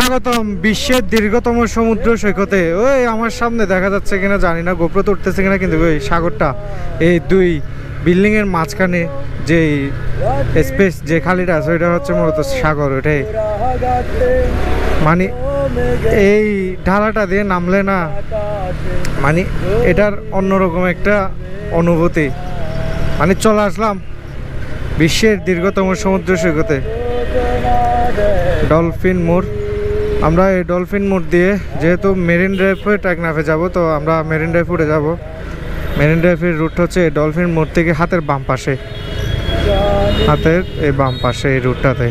স্বাগতম বিশ্বের দীর্ঘতম সমুদ্র সৈকতে। ওই আমার সামনে দেখা যাচ্ছে কিনা জানি না, গোপ্রো তো উঠতেছে কিনা, কিন্তু ওই সাগরটা এই দুই বিল্ডিং এর মাঝখানে যে স্পেস যে খালিটা আছে ওইটা হচ্ছে মূলত সাগর। ওটাই মানে এই ঢালাটা দিয়ে নামলে না মানে এটার অন্যরকম একটা অনুভূতি। মানে চলে আসলাম বিশ্বের দীর্ঘতম সমুদ্র সৈকতে, ডলফিন মোড়। আমরা এই ডলফিন মোড় দিয়ে যেহেতু মেরিন ড্রাইভ হয়ে টেকনাফে যাব, তো আমরা মেরিন ড্রাইভ উঠে যাব। মেরিন ড্রাইভের রুট হচ্ছে ডলফিন মোড় থেকে হাতের বাম পাশে, হাতের এই বাম পাশে এই রুটটাতে।